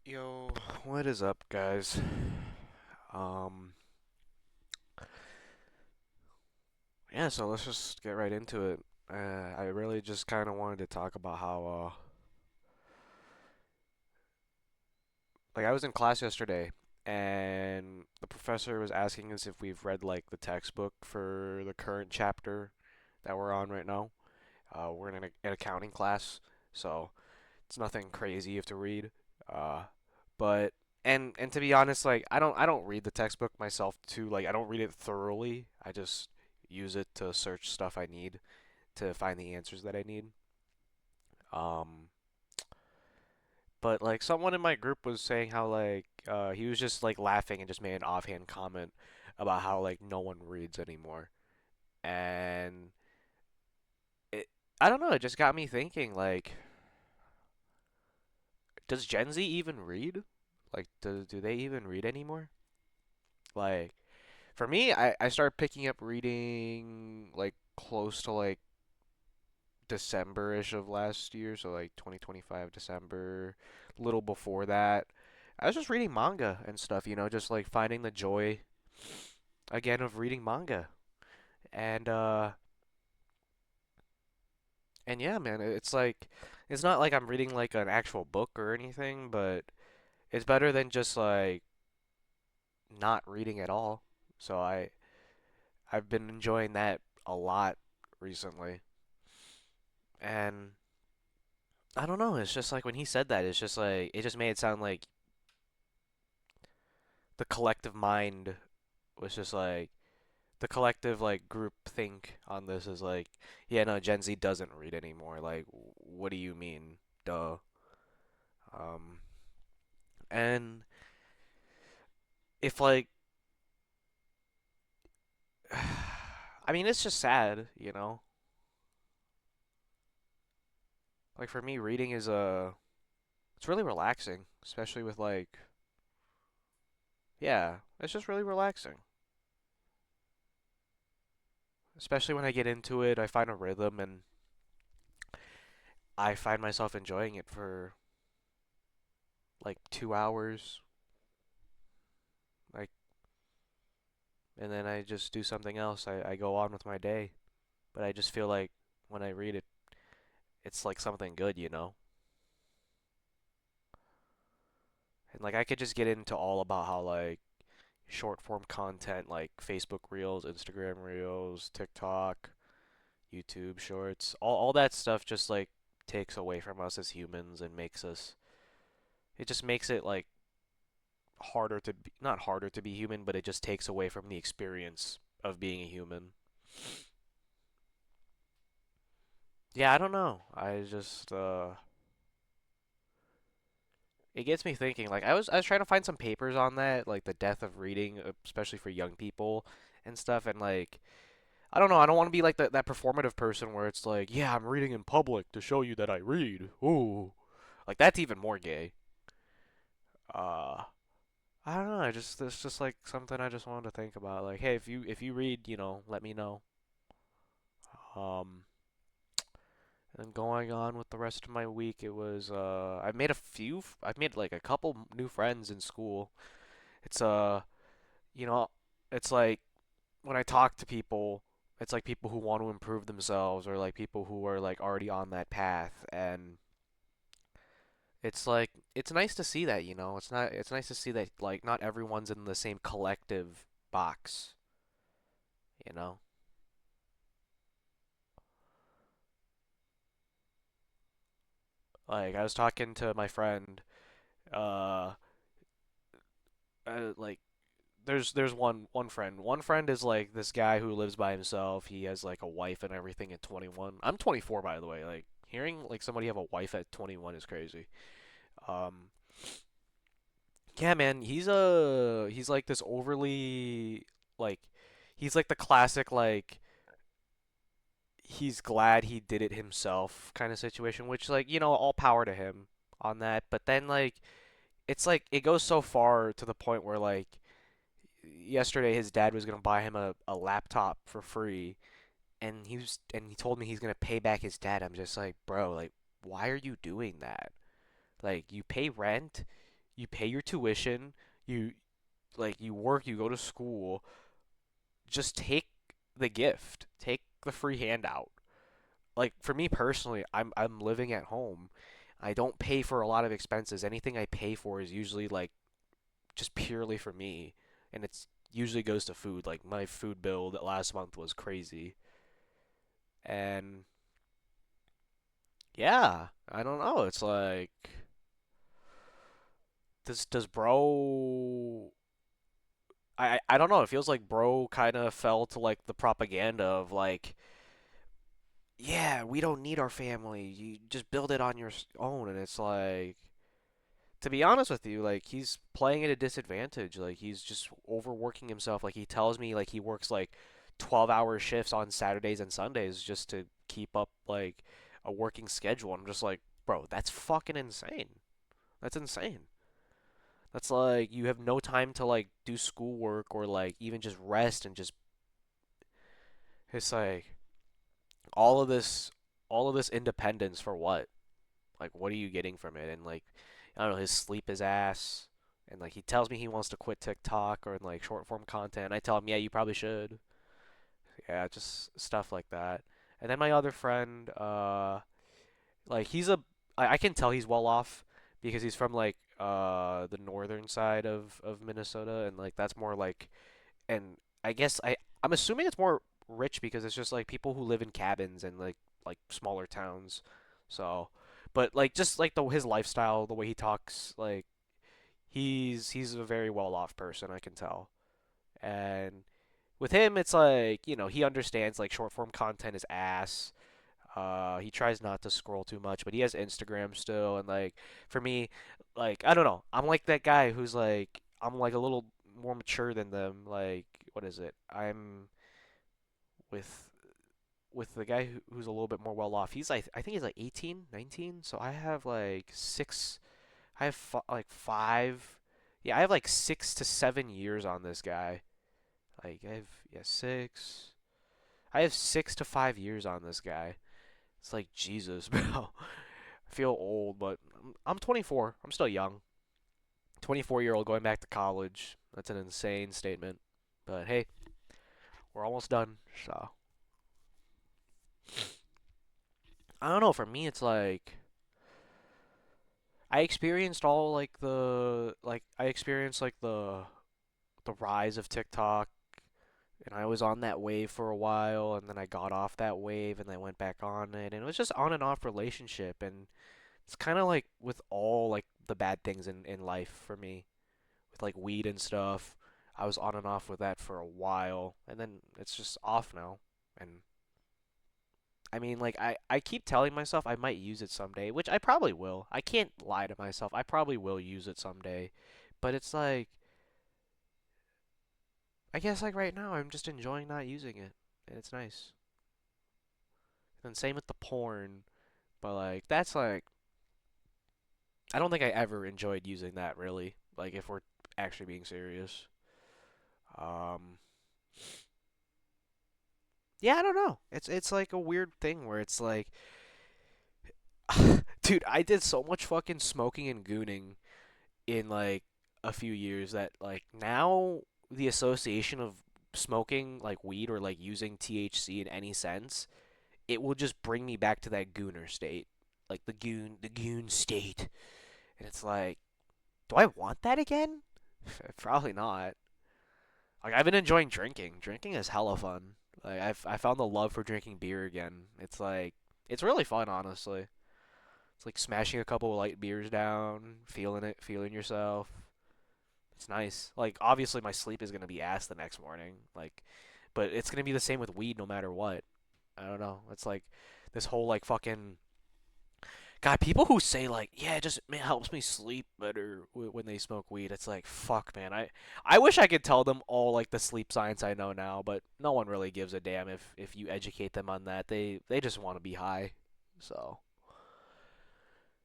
Yo, what is up, guys? Um, yeah, so let's just get right into it. I really just kind of wanted to talk about how, like, I was in class yesterday, and the professor was asking us if we've read, like, the textbook for the current chapter that we're on right now. We're in an accounting class, so it's nothing crazy you have to read. Uh, but and to be honest, like I don't read the textbook myself too. Like I don't read it thoroughly. I just use it to search stuff I need to find the answers that I need. Um, but like someone in my group was saying how like he was just like laughing and just made an offhand comment about how like no one reads anymore. And it I don't know, it just got me thinking like does Gen Z even read? Like do they even read anymore? Like for me, I started picking up reading like close to like December-ish of last year, so like 2025 December, a little before that. I was just reading manga and stuff, just like finding the joy again of reading manga. And and yeah, man, it's like it's not like I'm reading like an actual book or anything, but it's better than just like not reading at all. So I've been enjoying that a lot recently. And I don't know. It's just like when he said that, it's just like it just made it sound like the collective mind was just like the collective like group think on this is like, yeah, no, Gen Z doesn't read anymore. Like, what do you mean? Duh. Um, and if like, I mean, it's just sad, you know. Like for me, reading is it's really relaxing, especially with like, yeah, it's just really relaxing. Especially when I get into it, I find a rhythm and I find myself enjoying it for like 2 hours, like, and then I just do something else. I go on with my day, but I just feel like when I read it, it's like something good, you know? And like I could just get into all about how like short form content like Facebook Reels, Instagram Reels, TikTok, YouTube Shorts, all that stuff just like takes away from us as humans and makes us it just makes it like harder to be, not harder to be human, but it just takes away from the experience of being a human. Yeah, I don't know. I just it gets me thinking. Like I was trying to find some papers on that, like the death of reading, especially for young people and stuff. And like I don't know. I don't want to be like that performative person where it's like, yeah, I'm reading in public to show you that I read. Ooh, like that's even more gay. Uh, I don't know. I just it's just like something I just wanted to think about. Like, hey, if you read, let me know. Um, and going on with the rest of my week, it was I've made like a couple new friends in school. It's you know, it's like when I talk to people, it's like people who want to improve themselves or like people who are like already on that path and it's like it's nice to see that, it's nice to see that like not everyone's in the same collective box, you know. Like I was talking to my friend uh, like there's one friend. One friend is like this guy who lives by himself. He has like a wife and everything at 21. I'm 24 by the way. Like hearing like somebody have a wife at 21 is crazy. Um, yeah, man, he's like this overly like he's like the classic like he's glad he did it himself kind of situation, which like, all power to him on that. But then it's like it goes so far to the point where like yesterday his dad was gonna buy him a laptop for free and he told me he's gonna pay back his dad. I'm just like, bro, like why are you doing that? Like you pay rent, You pay your tuition, you you work, you go to school, just take the gift. Take the free handout. Like for me personally, I'm living at home. I don't pay for a lot of expenses. Anything I pay for is usually like just purely for me, and it's usually goes to food. Like my food bill that last month was crazy. And yeah, I don't know. It's like does bro I don't know. It feels like bro kind of fell to like the propaganda of like, yeah, we don't need our family. You just build it on your own, and it's like, to be honest with you, like he's playing at a disadvantage. Like he's just overworking himself. Like he tells me like he works like 12-hour shifts on Saturdays and Sundays just to keep up like a working schedule. I'm just like, bro, that's fucking insane. That's insane. That's like you have no time to like do schoolwork or like even just rest and just it's like all of this all of this independence for what? Like what are you getting from it? And like I don't know, his sleep is ass. And like he tells me he wants to quit TikTok or like short form content. I tell him, yeah, you probably should. Yeah, just stuff like that. And then my other friend, like I can tell he's well off because he's from like the northern side of Minnesota and like that's more like and I guess I'm assuming it's more rich because it's just like people who live in cabins and like smaller towns. So, but like just like the his lifestyle, the way he talks, like he's a very well off person, I can tell. And with him, it's like he understands like short form content is ass. He tries not to scroll too much, but he has Instagram still, and like for me, like I don't know, I'm like that guy who's like I'm like a little more mature than them. Like what is it? I'm with the guy who's a little bit more well off. He's like I think he's like 18, 19. So I have like six. I have like five. Yeah, I have like 6 to 7 years on this guy. Like I have yeah 6. I have 6 to 5 years on this guy. It's like Jesus, bro. I feel old, but I'm 24. I'm still young. 24-year-old going back to college. That's an insane statement. But hey, we're almost done. So, I don't know. For me, it's like I experienced all I experienced like the rise of TikTok and I was on that wave for a while and then I got off that wave and I went back on it and it was just on and off relationship and it's kind of like with all like the bad things in life for me with like weed and stuff. I was on and off with that for a while, and then it's just off now. And I mean, like I keep telling myself I might use it someday, which I probably will. I can't lie to myself. I probably will use it someday. But it's like I guess like right now I'm just enjoying not using it, and it's nice. And same with the porn, but like that's like I don't think I ever enjoyed using that really. Like if we're actually being serious. Um, yeah, I don't know. It's like a weird thing where it's like, dude, I did so much fucking smoking and gooning in like a few years that like now the association of smoking like weed or like using THC in any sense, it will just bring me back to that gooner state, like the goon state, and it's like, do I want that again? Probably not. Like I've been enjoying drinking. Drinking is hella fun. Like I found the love for drinking beer again. It's like it's really fun, honestly. It's like smashing a couple of light beers down, feeling it, feeling yourself. It's nice. Like obviously my sleep is gonna be ass the next morning. Like, but it's gonna be the same with weed no matter what. I don't know. It's like this whole like fucking God, people who say like, yeah, it just helps me sleep better when they smoke weed. It's like, fuck, man. I wish I could tell them all like the sleep science I know now, but no one really gives a damn if you educate them on that. They just want to be high. So,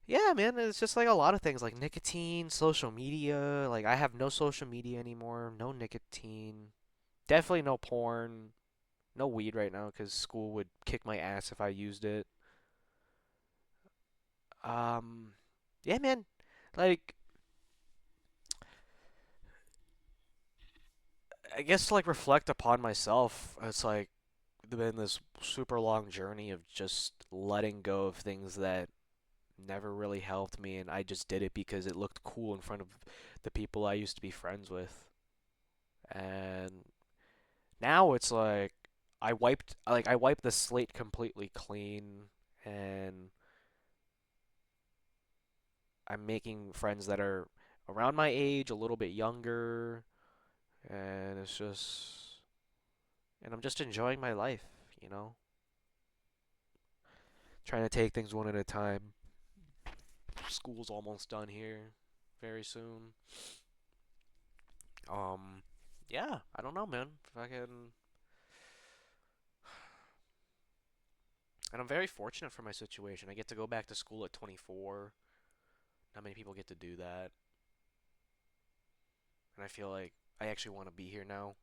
yeah, man, it's just like a lot of things like nicotine, social media. Like I have no social media anymore, no nicotine, definitely no porn, no weed right now because school would kick my ass if I used it. Um, yeah, man. Like I guess to like reflect upon myself, it's like been this super long journey of just letting go of things that never really helped me, and I just did it because it looked cool in front of the people I used to be friends with. And now it's like I wiped the slate completely clean, and I'm making friends that are around my age, a little bit younger, and I'm just enjoying my life, you know? Trying to take things one at a time. School's almost done here very soon. Um, yeah, I don't know, man. If I can, and I'm very fortunate for my situation. I get to go back to school at 24. Not many people get to do that, and I feel like I actually want to be here now.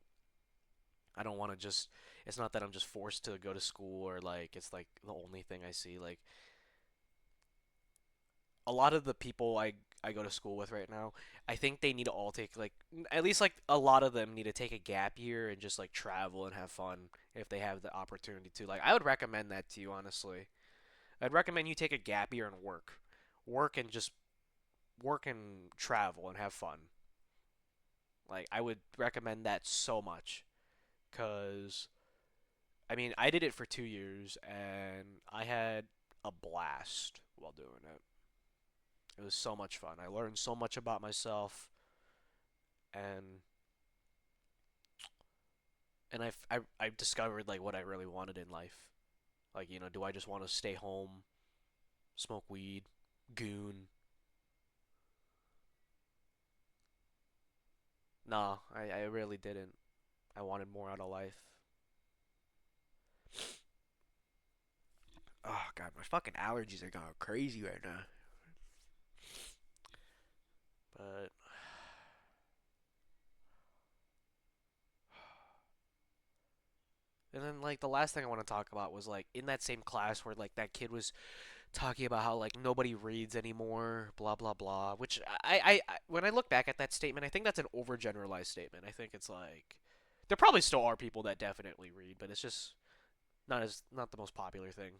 I don't want to just. It's not that I'm just forced to go to school or like it's like the only thing I see. Like a lot of the people I go to school with right now, I think they need to all take like at least like a lot of them need to take a gap year and just like travel and have fun if they have the opportunity to. Like I would recommend that to you honestly. I'd recommend you take a gap year and work. Work and just work and travel and have fun. Like I would recommend that so much cuz I mean, I did it for 2 years and I had a blast while doing it. It was so much fun. I learned so much about myself and I've discovered like what I really wanted in life. Like, you know, do I just want to stay home, smoke weed, goon? Nah, I really didn't. I wanted more out of life. Oh god, my fucking allergies are going crazy right now. But and then like the last thing I want to talk about was like in that same class where like that kid was talking about how like nobody reads anymore, blah blah blah. Which when I look back at that statement, I think that's an overgeneralized statement. I think it's like there probably still are people that definitely read, but it's just not the most popular thing.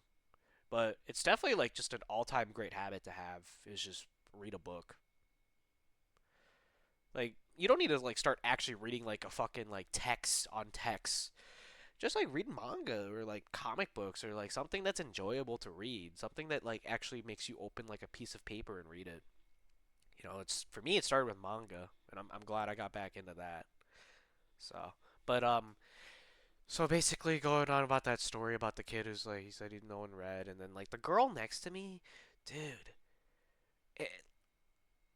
But it's definitely like just an all-time great habit to have is just read a book. Like you don't need to like start actually reading like a fucking like text on text. Just like read manga or like comic books or like something that's enjoyable to read, something that like actually makes you open like a piece of paper and read it. You know, it's for me it started with manga, and I'm glad I got back into that. So, but so basically going on about that story about the kid who's like he said he no one read, and then like the girl next to me, dude, it,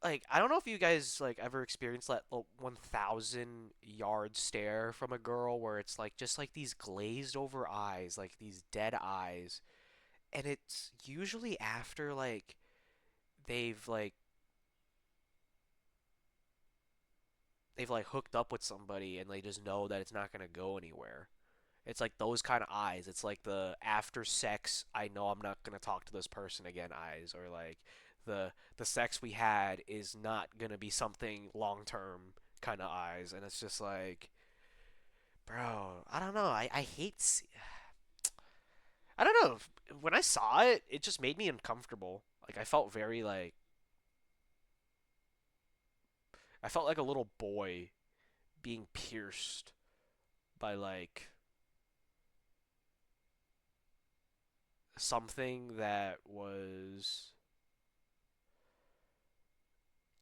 like I don't know if you guys like ever experienced that 1,000 yard stare from a girl where it's like just like these glazed over eyes, like these dead eyes, and it's usually after like they've like they've like hooked up with somebody and they just know that it's not gonna go anywhere. It's like those kind of eyes. It's like the after sex, I know I'm not gonna talk to this person again eyes, or like the sex we had is not gonna be something long term kind of eyes, and it's just like, bro, I don't know. I hate. I don't know. When I saw it, it just made me uncomfortable. Like I felt very like I felt like a little boy being pierced by like something that was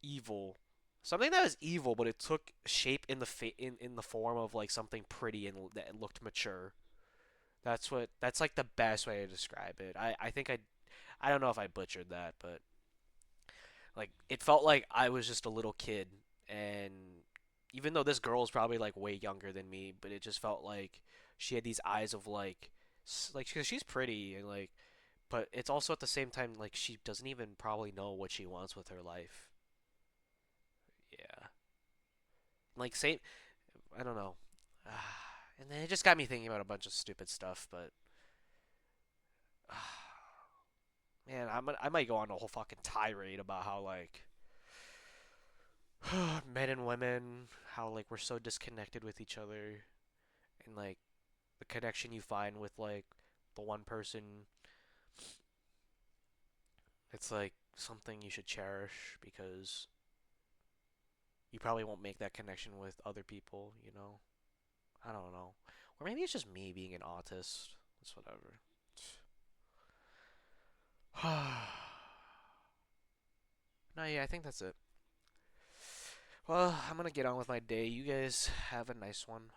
evil. Something that was evil, but it took shape in the in the form of like something pretty and that looked mature. That's like the best way to describe it. I think I don't know if I butchered that, but like it felt like I was just a little kid, and even though this girl is probably like way younger than me, but it just felt like she had these eyes of like cause she's pretty and like but it's also at the same time like she doesn't even probably know what she wants with her life. Yeah. Like same I don't know. And then it just got me thinking about a bunch of stupid stuff, but man, I might go on a whole fucking tirade about how like Men and women, how like we're so disconnected with each other, and like the connection you find with like the one person, it's like something you should cherish because you probably won't make that connection with other people, you know? I don't know. Or maybe it's just me being an autist. It's whatever. No, yeah, I think that's it. Well, I'm gonna get on with my day. You guys have a nice one.